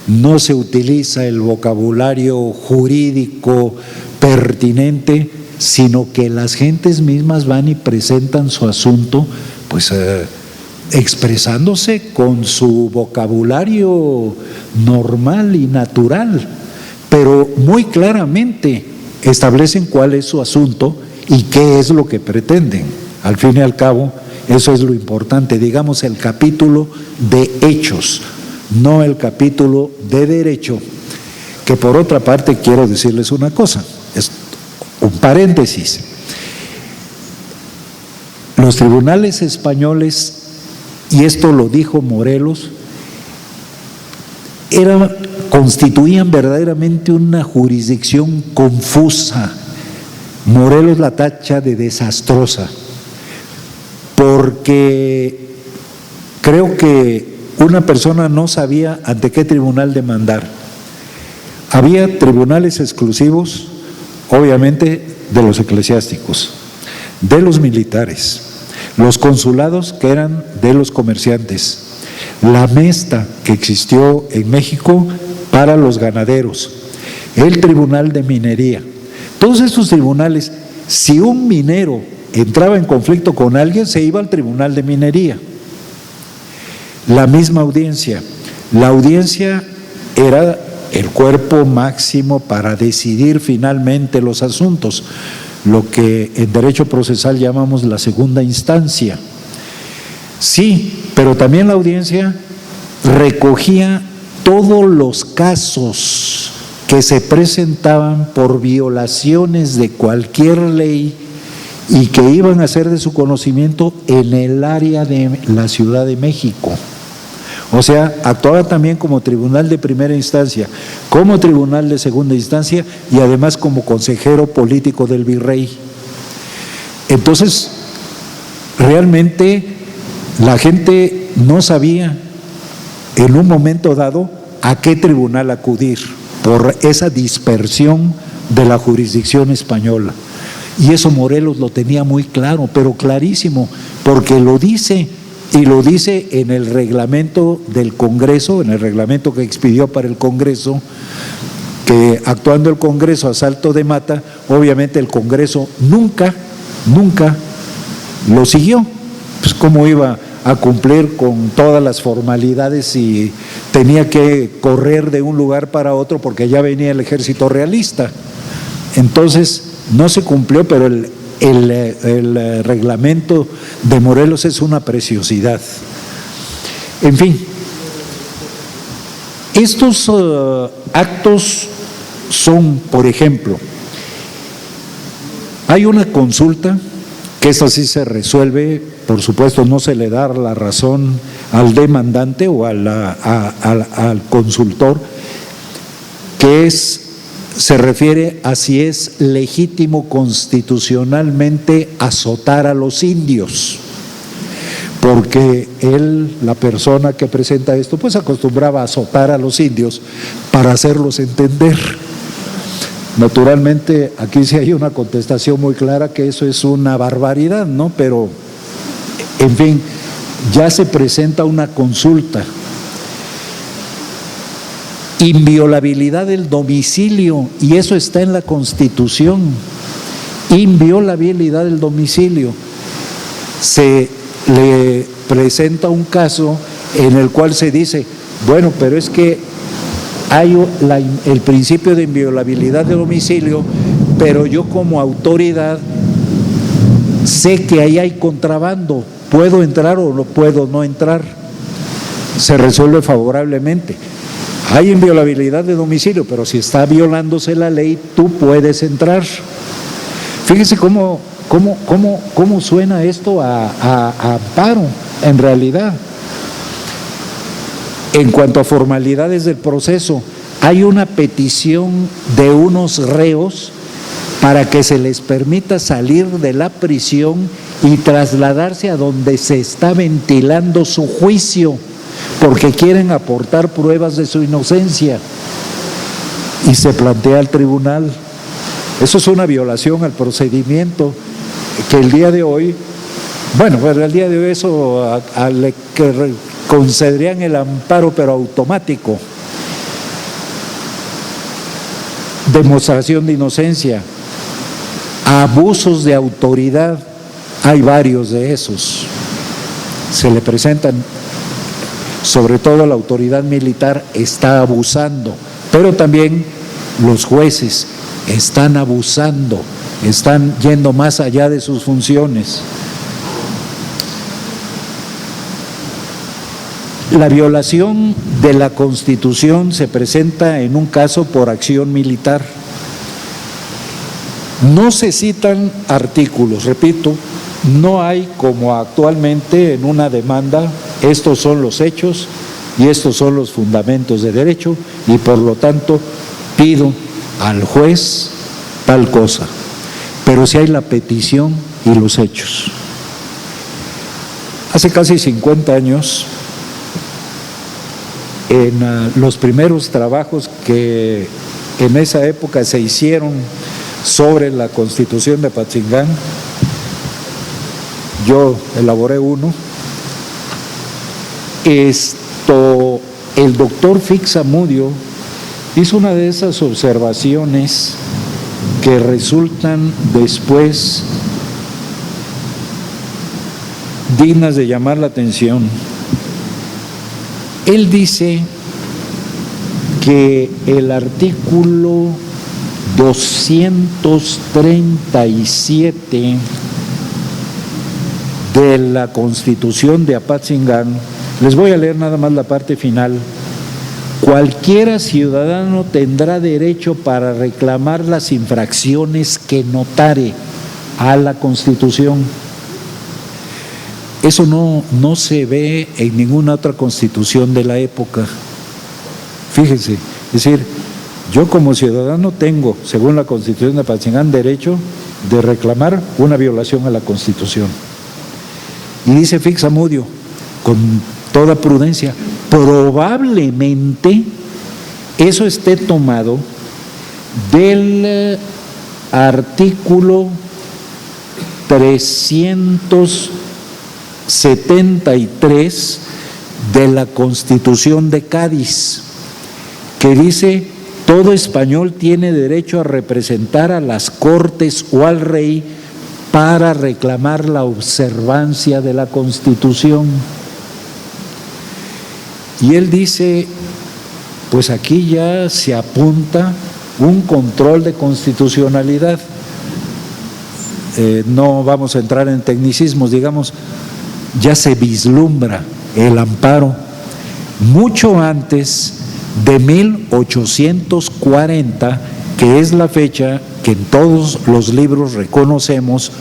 no se utiliza el vocabulario jurídico pertinente, sino que las gentes mismas van y presentan su asunto, pues expresándose con su vocabulario normal y natural, pero muy claramente establecen cuál es su asunto y qué es lo que pretenden. Al fin y al cabo, eso es lo importante, digamos el capítulo de hechos, no el capítulo de derecho, que por otra parte quiero decirles una cosa, es un paréntesis. Los tribunales españoles, y esto lo dijo Morelos, constituían verdaderamente una jurisdicción confusa. Morelos la tacha de desastrosa, porque creo que una persona no sabía ante qué tribunal demandar. Había tribunales exclusivos, obviamente, de los eclesiásticos, de los militares, los consulados que eran de los comerciantes, la mesta que existió en México para los ganaderos, el Tribunal de Minería. Todos estos tribunales, si un minero entraba en conflicto con alguien, se iba al Tribunal de Minería. La misma audiencia. La audiencia era el cuerpo máximo para decidir finalmente los asuntos, lo que en derecho procesal llamamos la segunda instancia. Sí, pero también la audiencia recogía todos los casos que se presentaban por violaciones de cualquier ley y que iban a ser de su conocimiento en el área de la Ciudad de México. O sea, actuaba también como tribunal de primera instancia, como tribunal de segunda instancia y además como consejero político del virrey. Entonces, realmente la gente no sabía en un momento dado a qué tribunal acudir por esa dispersión de la jurisdicción española. Y eso Morelos lo tenía muy claro, pero clarísimo, porque lo dice, y lo dice en el reglamento del Congreso, en el reglamento que expidió para el Congreso, que actuando el Congreso a salto de mata, obviamente el Congreso nunca lo siguió. Pues cómo iba a cumplir con todas las formalidades y tenía que correr de un lugar para otro porque ya venía el ejército realista. Entonces no se cumplió, pero el reglamento de Morelos es una preciosidad. En fin, estos actos son, por ejemplo, hay una consulta, que esta sí se resuelve, por supuesto no se le da la razón al demandante o al consultor, que se refiere a si es legítimo constitucionalmente azotar a los indios, porque la persona que presenta esto, pues acostumbraba a azotar a los indios para hacerlos entender. Naturalmente, aquí sí hay una contestación muy clara que eso es una barbaridad, ¿no? Pero, en fin, ya se presenta una consulta. Inviolabilidad del domicilio, y eso está en la Constitución. Inviolabilidad del domicilio. Se le presenta un caso en el cual se dice, bueno, pero es que hay el principio de inviolabilidad de domicilio, pero yo como autoridad sé que ahí hay contrabando, ¿puedo entrar o no puedo no entrar? Se resuelve favorablemente. Hay inviolabilidad de domicilio, pero si está violándose la ley, tú puedes entrar. Fíjense cómo suena esto a amparo, en realidad. En cuanto a formalidades del proceso, hay una petición de unos reos para que se les permita salir de la prisión y trasladarse a donde se está ventilando su juicio, porque quieren aportar pruebas de su inocencia. Y se plantea al tribunal. Eso es una violación al procedimiento que el día de hoy, bueno, pues el día de hoy eso que concederían el amparo, pero automático. Demostración de inocencia, abusos de autoridad, hay varios de esos. Se le presentan, sobre todo la autoridad militar está abusando, pero también los jueces están abusando, están yendo más allá de sus funciones. La violación de la Constitución se presenta en un caso por acción militar. No se citan artículos, repito, no hay como actualmente en una demanda, estos son los hechos y estos son los fundamentos de derecho y por lo tanto pido al juez tal cosa, pero sí hay la petición y los hechos. Hace casi 50 años, en los primeros trabajos que en esa época se hicieron sobre la Constitución de Apatzingán, yo elaboré uno. El doctor Fixamudio hizo una de esas observaciones que resultan después dignas de llamar la atención. Él dice que el artículo 237 de la Constitución de Apatzingán, les voy a leer nada más la parte final: cualquiera ciudadano tendrá derecho para reclamar las infracciones que notare a la Constitución. Eso no se ve en ninguna otra constitución de la época. Fíjense, es decir, yo como ciudadano tengo, según la Constitución de Apatzingán, derecho de reclamar una violación a la Constitución. Y dice Fixamudio, con toda prudencia, probablemente eso esté tomado del artículo 373 de la Constitución de Cádiz, que dice: todo español tiene derecho a representar a las Cortes o al rey para reclamar la observancia de la Constitución. Y él dice, pues aquí ya se apunta un control de constitucionalidad. No vamos a entrar en tecnicismos, digamos, ya se vislumbra el amparo mucho antes de 1840, que es la fecha que en todos los libros reconocemos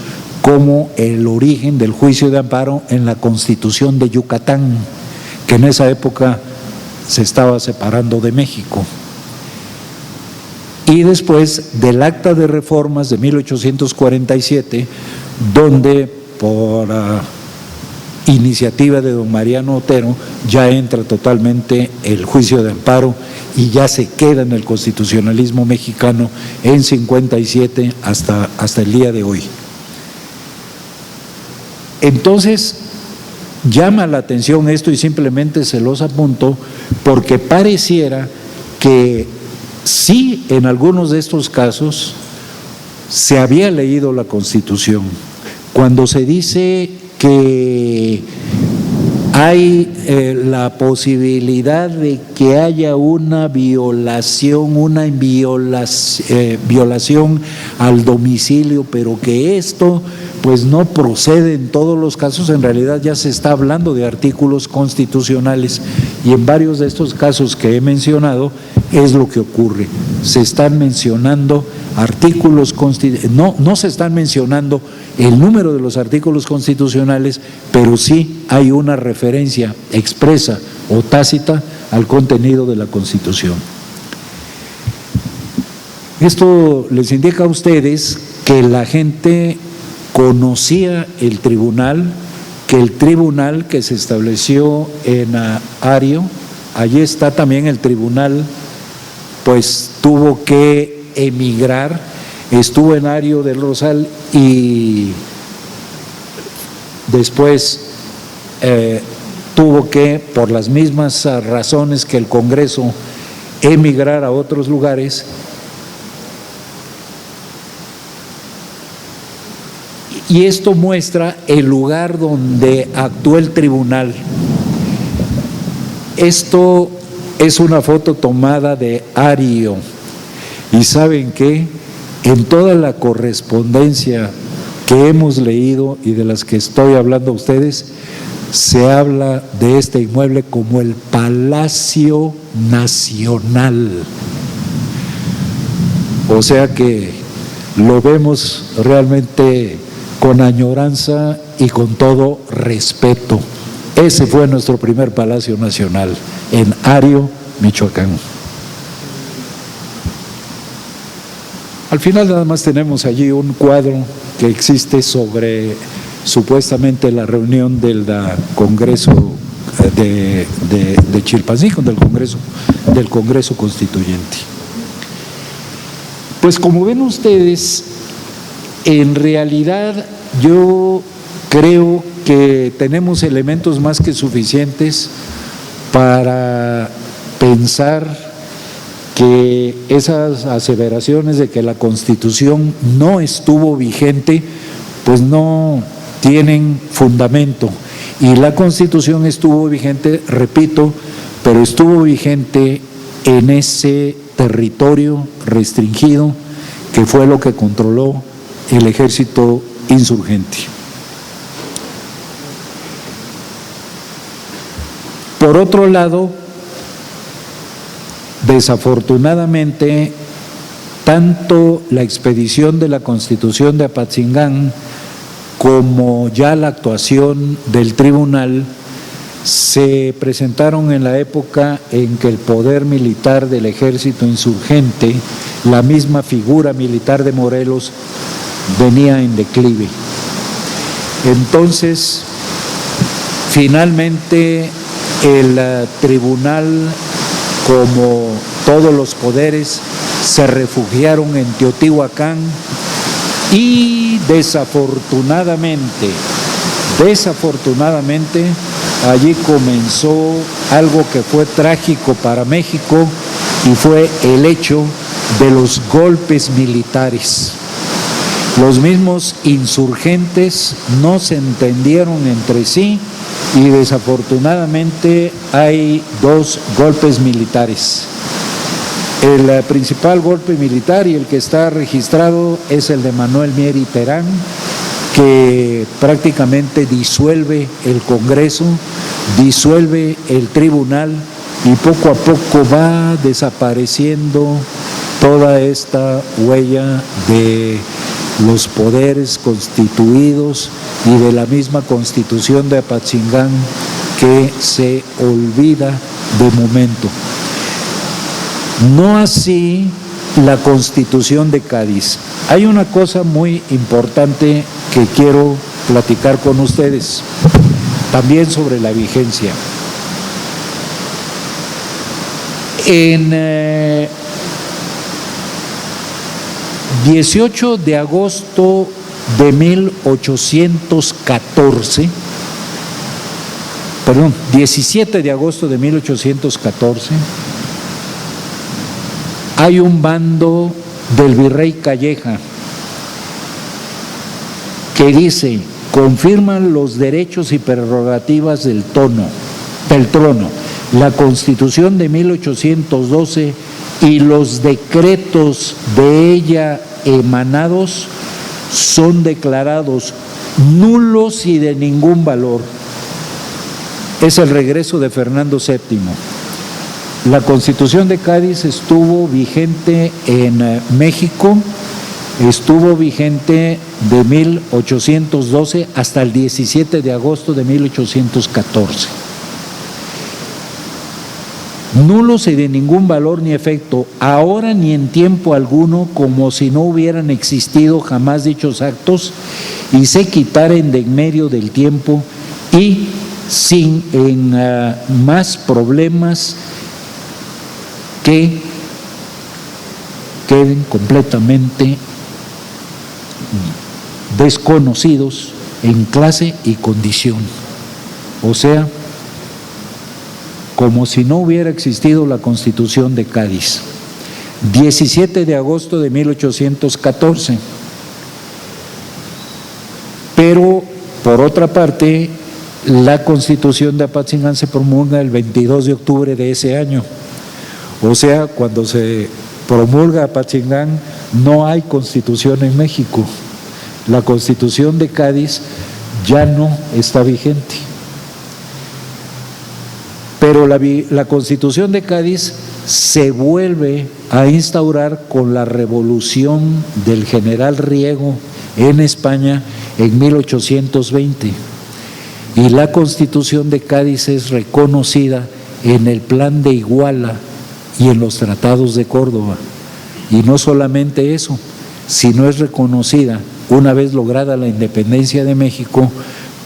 como el origen del juicio de amparo en la Constitución de Yucatán, que en esa época se estaba separando de México. Y después del Acta de Reformas de 1847, donde por iniciativa de don Mariano Otero ya entra totalmente el juicio de amparo y ya se queda en el constitucionalismo mexicano en 57 hasta el día de hoy. Entonces, llama la atención esto y simplemente se los apunto porque pareciera que sí, en algunos de estos casos se había leído la Constitución. Cuando se dice que hay la posibilidad de que haya una violación, violación al domicilio, pero que esto pues no procede en todos los casos, en realidad ya se está hablando de artículos constitucionales y en varios de estos casos que he mencionado es lo que ocurre. Se están mencionando artículos constitucionales, no se están mencionando el número de los artículos constitucionales, pero sí hay una referencia expresa o tácita al contenido de la Constitución. Esto les indica a ustedes que la gente conocía el tribunal, que el tribunal que se estableció en Ario, allí está también el tribunal, pues tuvo que emigrar, estuvo en Ario del Rosal y después tuvo que, por las mismas razones que el Congreso, emigrar a otros lugares. Y esto muestra el lugar donde actuó el tribunal. Esto es una foto tomada de Ario. Y ¿saben qué? En toda la correspondencia que hemos leído y de las que estoy hablando a ustedes, se habla de este inmueble como el Palacio Nacional. O sea que lo vemos realmente con añoranza y con todo respeto. Ese fue nuestro primer Palacio Nacional, en Ario, Michoacán. Al final nada más tenemos allí un cuadro que existe sobre supuestamente la reunión del Congreso de Chilpancingo, del Congreso Constituyente. Pues como ven ustedes, en realidad yo creo que tenemos elementos más que suficientes para pensar que esas aseveraciones de que la Constitución no estuvo vigente, pues no tienen fundamento. Y la Constitución estuvo vigente, repito, pero estuvo vigente en ese territorio restringido que fue lo que controló el ejército insurgente. Por otro lado, desafortunadamente, tanto la expedición de la Constitución de Apatzingán como ya la actuación del tribunal se presentaron en la época en que el poder militar del ejército insurgente, la misma figura militar de Morelos, venía en declive. Entonces, finalmente, el tribunal, como todos los poderes, se refugiaron en Teotihuacán y desafortunadamente, allí comenzó algo que fue trágico para México y fue el hecho de los golpes militares. Los mismos insurgentes no se entendieron entre sí y desafortunadamente hay dos golpes militares. El principal golpe militar y el que está registrado es el de Manuel Mier y Terán, que prácticamente disuelve el Congreso, disuelve el tribunal y poco a poco va desapareciendo toda esta huella de los poderes constituidos y de la misma Constitución de Apatzingán, que se olvida de momento. No así la Constitución de Cádiz. Hay una cosa muy importante que quiero platicar con ustedes, también sobre la vigencia. En 18 de agosto de 1814, perdón, 17 de agosto de 1814, hay un bando del virrey Calleja que dice: confirman los derechos y prerrogativas del trono, la Constitución de 1812 y los decretos de ella emanados son declarados nulos y de ningún valor. Es el regreso de Fernando VII. La Constitución de Cádiz estuvo vigente en México, estuvo vigente de 1812 hasta el 17 de agosto de 1814. Nulos y de ningún valor ni efecto, ahora ni en tiempo alguno, como si no hubieran existido jamás dichos actos, y se quitaren de en medio del tiempo y sin más problemas que queden completamente desconocidos en clase y condición. O sea, como si no hubiera existido la Constitución de Cádiz. 17 de agosto de 1814. Pero, por otra parte, la Constitución de Apatzingán se promulga el 22 de octubre de ese año. O sea, cuando se promulga Apatzingán, no hay Constitución en México. La Constitución de Cádiz ya no está vigente. Pero la Constitución de Cádiz se vuelve a instaurar con la revolución del general Riego en España en 1820. Y la Constitución de Cádiz es reconocida en el Plan de Iguala y en los tratados de Córdoba. Y no solamente eso, sino es reconocida, una vez lograda la independencia de México,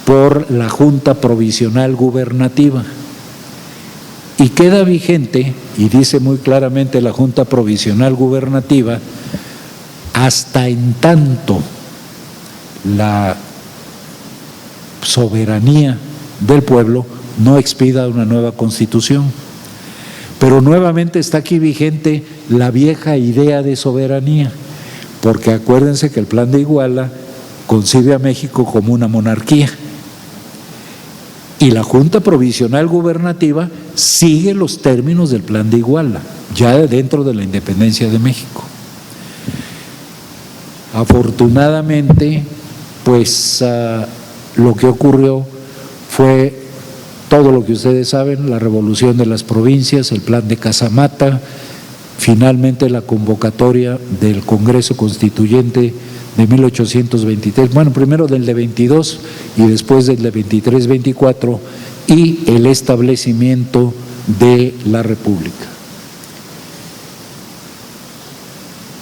por la Junta Provisional Gubernativa. Y queda vigente, y dice muy claramente la Junta Provisional Gubernativa, hasta en tanto soberanía del pueblo, no expida una nueva constitución. Pero nuevamente está aquí vigente la vieja idea de soberanía, porque acuérdense que el Plan de Iguala concibe a México como una monarquía y la Junta Provisional Gubernativa sigue los términos del Plan de Iguala, ya dentro de la independencia de México. Afortunadamente, pues lo que ocurrió fue todo lo que ustedes saben: la revolución de las provincias, el plan de Casamata, finalmente la convocatoria del Congreso Constituyente de 1823, bueno, primero del de 22 y después del de 23-24, y el establecimiento de la República.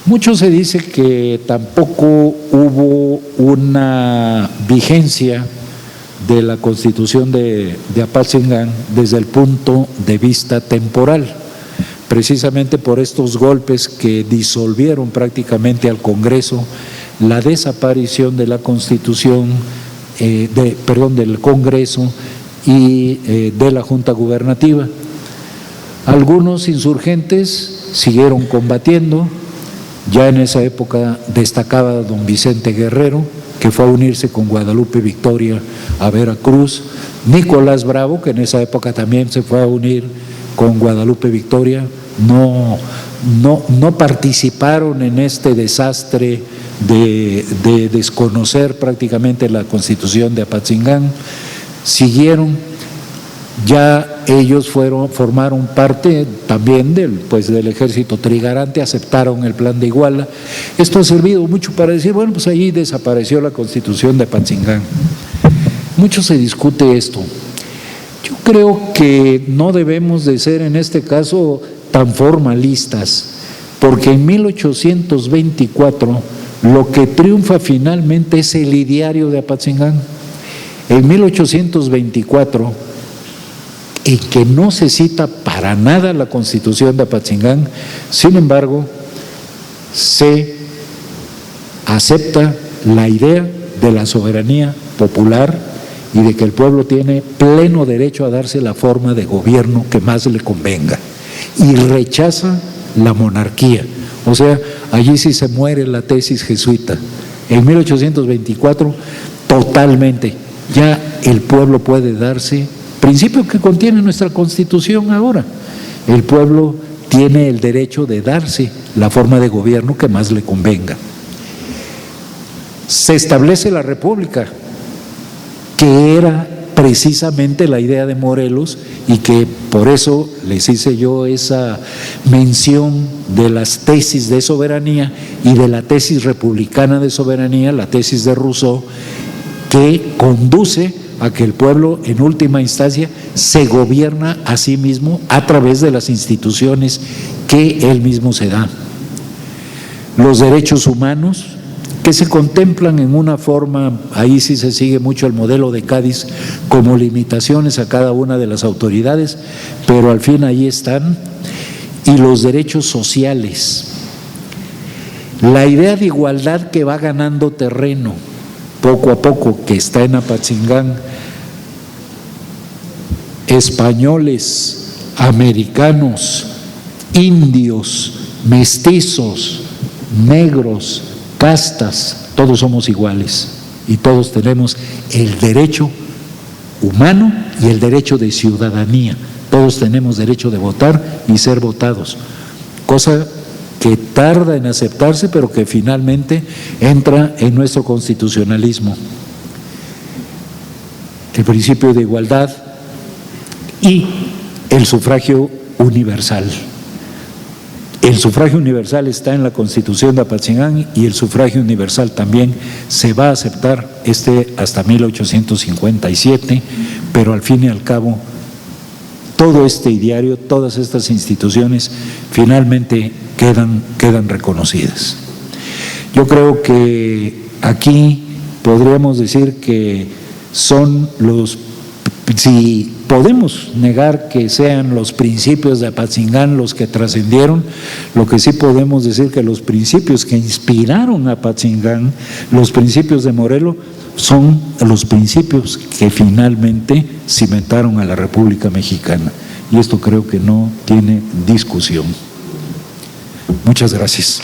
Mucho se dice que tampoco hubo una vigencia de la Constitución de Apatzingán desde el punto de vista temporal, precisamente por estos golpes que disolvieron prácticamente al Congreso, la desaparición de la Constitución, del Congreso y de la Junta Gubernativa. Algunos insurgentes siguieron combatiendo. Ya en esa época destacaba don Vicente Guerrero, que fue a unirse con Guadalupe Victoria a Veracruz, Nicolás Bravo, que en esa época también se fue a unir con Guadalupe Victoria. No participaron en este desastre de desconocer prácticamente la Constitución de Apatzingán, siguieron. Ya ellos formaron parte también del ejército trigarante, aceptaron el Plan de Iguala. Esto ha servido mucho para decir, bueno, pues ahí desapareció la Constitución de Apatzingán. Mucho se discute esto. Yo creo que no debemos de ser en este caso tan formalistas, porque en 1824 lo que triunfa finalmente es el ideario de Apatzingán. En 1824, y que no se cita para nada la Constitución de Apatzingán, sin embargo, se acepta la idea de la soberanía popular y de que el pueblo tiene pleno derecho a darse la forma de gobierno que más le convenga, y rechaza la monarquía. O sea, allí sí se muere la tesis jesuita. En 1824, totalmente, ya el pueblo puede darse, principio que contiene nuestra Constitución ahora, el pueblo tiene el derecho de darse la forma de gobierno que más le convenga. Se establece la República, que era precisamente la idea de Morelos, y que por eso les hice yo esa mención de las tesis de soberanía y de la tesis republicana de soberanía, la tesis de Rousseau, que conduce a que el pueblo en última instancia se gobierna a sí mismo a través de las instituciones que él mismo se da. Los derechos humanos, que se contemplan en una forma, ahí sí se sigue mucho el modelo de Cádiz, como limitaciones a cada una de las autoridades, pero al fin ahí están. Y los derechos sociales, la idea de igualdad que va ganando terreno poco a poco, que está en Apatzingán. Españoles, americanos, indios, mestizos, negros, castas, todos somos iguales y todos tenemos el derecho humano y el derecho de ciudadanía. Todos tenemos derecho de votar y ser votados, cosa que tarda en aceptarse, pero que finalmente entra en nuestro constitucionalismo. El principio de igualdad y el sufragio universal. El sufragio universal está en la Constitución de Apatzingán y el sufragio universal también se va a aceptar hasta 1857, pero al fin y al cabo todo este ideario, todas estas instituciones finalmente quedan reconocidas. Yo creo que aquí podríamos decir que son si podemos negar que sean los principios de Apatzingán los que trascendieron, lo que sí podemos decir que los principios que inspiraron a Apatzingán, los principios de Morelos, son los principios que finalmente cimentaron a la República Mexicana. Y esto creo que no tiene discusión. Muchas gracias.